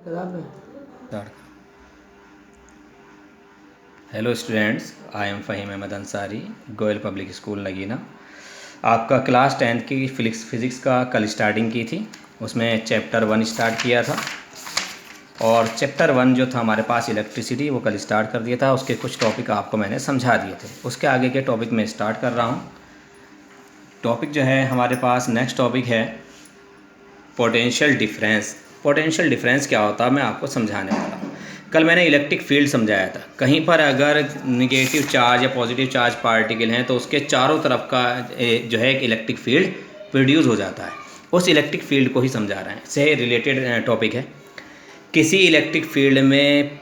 Start. Hello students, I am Fahim Ahmad Ansari, Goyal public school Nagina. आपका class 10th की physics का कल स्टार्टिंग की थी। उसमें चैप्टर 1 स्टार्ट किया था और चैप्टर 1 जो था हमारे पास इलेक्ट्रिसिटी, वो कल स्टार्ट कर दिया था। उसके कुछ टॉपिक आपको मैंने समझा दिए थे। उसके आगे के टॉपिक में स्टार्ट कर रहा हूँ। टॉपिक जो है हमारे पास नेक्स्ट टॉपिक है पोटेंशियल डिफरेंस। पोटेंशियल डिफरेंस क्या होता है मैं आपको समझाने वाला हूँ। कल मैंने इलेक्ट्रिक फील्ड समझाया था। कहीं पर अगर निगेटिव चार्ज या पॉजिटिव चार्ज पार्टिकल हैं तो उसके चारों तरफ का जो है एक इलेक्ट्रिक फील्ड प्रोड्यूस हो जाता है। उस इलेक्ट्रिक फील्ड को ही समझा रहे हैं, से रिलेटेड टॉपिक है। किसी इलेक्ट्रिक फील्ड में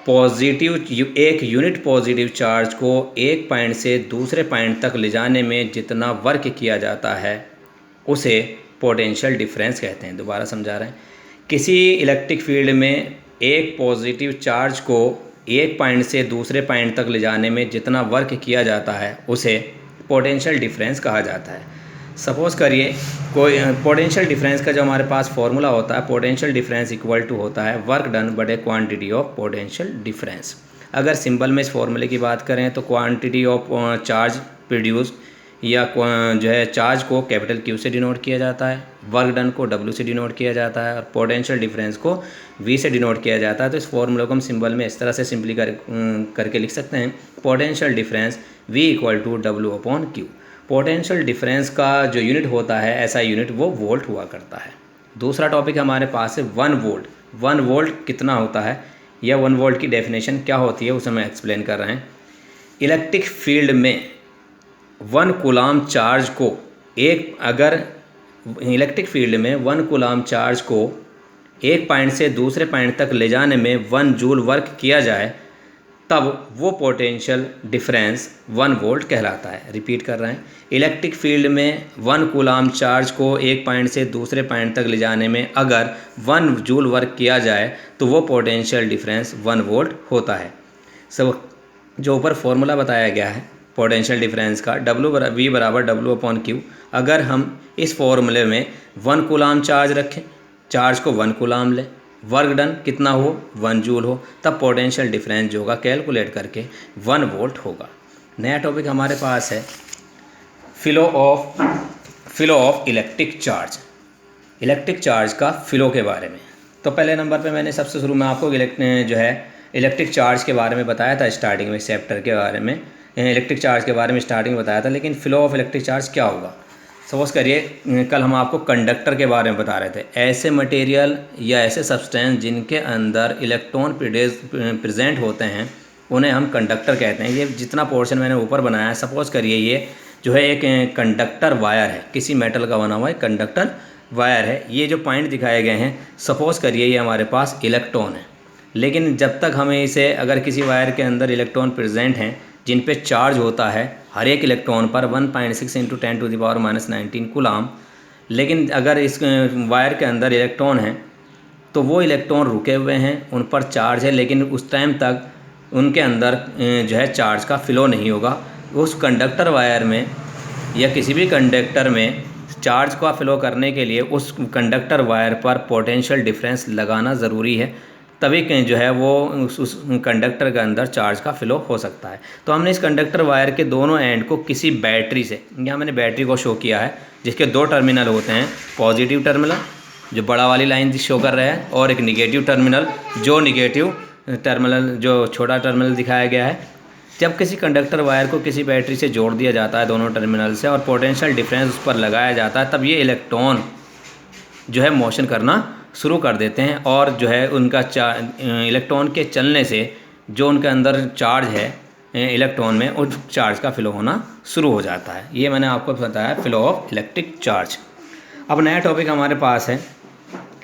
पॉजिटिव एक यूनिट पॉजिटिव चार्ज को एक पॉइंट से दूसरे पॉइंट तक ले जाने में जितना वर्क किया जाता है उसे पोटेंशियल डिफरेंस कहते हैं। दोबारा समझा रहे हैं। किसी इलेक्ट्रिक फील्ड में एक पॉजिटिव चार्ज को एक पॉइंट से दूसरे पॉइंट तक ले जाने में जितना वर्क किया जाता है उसे पोटेंशियल डिफरेंस कहा जाता है। सपोज़ करिए कोई पोटेंशियल डिफरेंस का जो हमारे पास फॉर्मूला होता है, पोटेंशियल डिफरेंस इक्वल टू होता है वर्क डन बटे क्वांटिटी ऑफ पोटेंशियल डिफरेंस। अगर सिंबल में इस फॉर्मूले की बात करें तो क्वांटिटी ऑफ चार्ज प्रोड्यूस या जो है चार्ज को कैपिटल क्यू से डिनोट किया जाता है, वर्क डन को डब्ल्यू से डिनोट किया जाता है और पोटेंशियल डिफरेंस को वी से डिनोट किया जाता है। तो इस फॉर्मूले को हम सिंबल में इस तरह से सिंपली करके लिख सकते हैं, potential difference V equal to W upon Q. Potential difference का जो यूनिट होता है, ऐसा यूनिट वो वोल्ट हुआ करता है। दूसरा टॉपिक हमारे पास है 1 वोल्ट। 1 वोल्ट कितना होता है या 1 वोल्ट की डेफिनेशन क्या होती है उसे मैं एक्सप्लेन कर रहे हैं। इलेक्ट्रिक फील्ड में 1 कूलाम चार्ज को अगर इलेक्ट्रिक फील्ड में 1 कूलाम चार्ज को एक पॉइंट से दूसरे पॉइंट तक ले जाने में 1 जूल वर्क किया जाए तब वो पोटेंशियल डिफरेंस 1 वोल्ट कहलाता है। रिपीट कर रहे हैं, इलेक्ट्रिक फील्ड में 1 कूलाम चार्ज को एक पॉइंट से दूसरे पॉइंट तक ले जाने में अगर 1 जूल वर्क किया जाए तो वो पोटेंशियल डिफरेंस 1 वोल्ट होता है। सब जो ऊपर फॉर्मूला बताया गया है पोटेंशियल डिफरेंस का, वी बराबर डब्ल्यू अपॉन क्यू। अगर हम इस फॉर्मूले में 1 कूलाम चार्ज रखें, चार्ज को 1 कूलाम लें, वर्क डन कितना हो 1 जूल हो, तब पोटेंशियल डिफरेंस जो होगा कैलकुलेट करके 1 वोल्ट होगा। नया टॉपिक हमारे पास है flow of electric charge. Electric charge का फ्लो के बारे में। तो पहले नंबर पे मैंने सबसे शुरू में आपको इलेक्ट्रिक चार्ज के बारे में बताया था, स्टार्टिंग में चैप्टर के बारे में इलेक्ट्रिक चार्ज के बारे में स्टार्टिंग में बताया था। लेकिन फ्लो ऑफ इलेक्ट्रिक चार्ज क्या होगा। सपोज़ करिए कल हम आपको कंडक्टर के बारे में बता रहे थे। ऐसे मटेरियल या ऐसे सब्सटेंस जिनके अंदर इलेक्ट्रॉन प्रेजेंट होते हैं उन्हें हम कंडक्टर कहते हैं। ये जितना पोर्शन मैंने ऊपर बनाया है, सपोज़ करिए ये जो है एक कंडक्टर वायर है, किसी मेटल का बना हुआ है कंडक्टर वायर है। ये जो पॉइंट दिखाए गए हैं, सपोज़ करिए ये हमारे पास इलेक्ट्रॉन है। लेकिन जब तक हमें इसे अगर किसी वायर के अंदर इलेक्ट्रॉन प्रेजेंट हैं जिन पे चार्ज होता है हर एक इलेक्ट्रॉन पर 1.6 × 10⁻⁻19 कूलाम, लेकिन अगर इस वायर के अंदर इलेक्ट्रॉन हैं तो वो इलेक्ट्रॉन रुके हुए हैं, उन पर चार्ज है, लेकिन उस टाइम तक उनके अंदर जो है चार्ज का फ्लो नहीं होगा। उस कंडक्टर वायर में या किसी भी कंडक्टर में चार्ज का फ्लो करने के लिए उस कंडक्टर वायर पर पोटेंशियल डिफरेंस लगाना ज़रूरी है, तभी जो है वो उस कंडक्टर के अंदर चार्ज का फ्लो हो सकता है। तो हमने इस कंडक्टर वायर के दोनों एंड को किसी बैटरी से, यहाँ मैंने बैटरी को शो किया है जिसके 2 टर्मिनल होते हैं, पॉजिटिव टर्मिनल जो बड़ा वाली लाइन शो कर रहा है और एक निगेटिव टर्मिनल, जो निगेटिव टर्मिनल जो छोटा टर्मिनल दिखाया गया है। जब किसी कंडक्टर वायर को किसी बैटरी से जोड़ दिया जाता है दोनों टर्मिनल से और पोटेंशियल डिफरेंस उस पर लगाया जाता है, तब ये इलेक्ट्रॉन जो है मोशन करना शुरू कर देते हैं और जो है उनका इलेक्ट्रॉन के चलने से जो उनके अंदर चार्ज है इलेक्ट्रॉन में, उस चार्ज का फ्लो होना शुरू हो जाता है। ये मैंने आपको बताया फ्लो ऑफ इलेक्ट्रिक चार्ज। अब नया टॉपिक हमारे पास है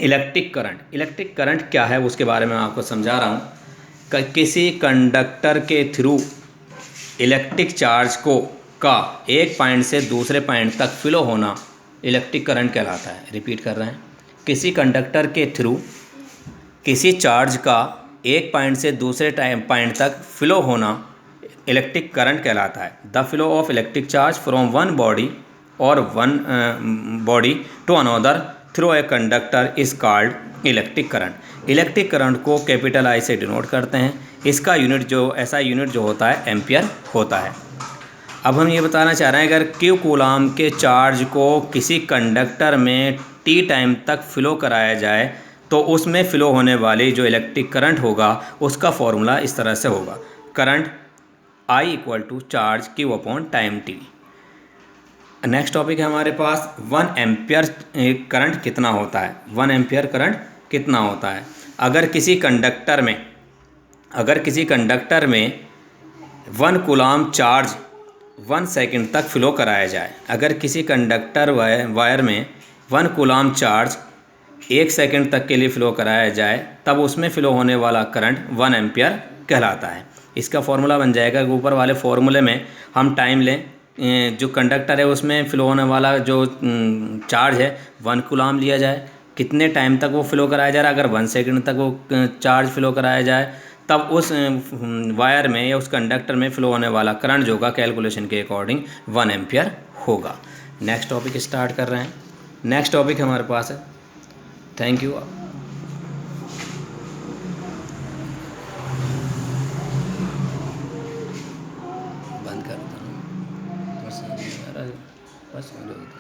इलेक्ट्रिक करंट। इलेक्ट्रिक करंट क्या है उसके बारे में आपको समझा रहा हूँ। किसी कंडक्टर के थ्रू इलेक्ट्रिक चार्ज का एक पॉइंट से दूसरे पॉइंट तक फ्लो होना इलेक्ट्रिक करंट कहलाता है। रिपीट कर रहे हैं, किसी कंडक्टर के थ्रू किसी चार्ज का एक पॉइंट से दूसरे पॉइंट तक फ्लो होना इलेक्ट्रिक करंट कहलाता है। The flow of electric charge from one body और one body to another through a conductor is called electric current. Electric current को कैपिटल आई से डिनोट करते हैं। इसका यूनिट जो ऐसा यूनिट जो होता है एम्पियर होता है। अब हम ये बताना चाह रहे हैं अगर क्यू कूलाम के चार्ज को किसी कंडक्टर में टी टाइम तक फ्लो कराया जाए तो उसमें फ़्लो होने वाली जो इलेक्ट्रिक करंट होगा उसका फॉर्मूला इस तरह से होगा, current I equal to charge Q upon time T. Next topic है हमारे पास 1 एम्पियर करंट कितना होता है। 1 एम्पियर करंट कितना होता है अगर किसी कंडक्टर में 1 कूलाम चार्ज 1 सेकंड तक फ्लो कराया जाए। अगर किसी कंडक्टर वायर में 1 कूलाम चार्ज 1 सेकंड तक के लिए फ़्लो कराया जाए तब उसमें फ़्लो होने वाला करंट 1 एम्पियर कहलाता है। इसका फॉर्मूला बन जाएगा कि ऊपर वाले फॉर्मूले में हम टाइम लें, जो कंडक्टर है उसमें फ़्लो होने वाला जो चार्ज है 1 कूलाम लिया जाए, कितने टाइम तक वो फ़्लो कराया जा रहा है। अगर 1 सेकंड तक वो चार्ज फ़्लो कराया जाए तब उस वायर में या उस कंडक्टर में फ़्लो होने वाला करंट जो होगा कैलकुलेशन के अकॉर्डिंग 1 एम्पियर होगा। नेक्स्ट टॉपिक स्टार्ट कर रहे हैं। नेक्स्ट टॉपिक हमारे पास है, थैंक यू। बंद कर दो बस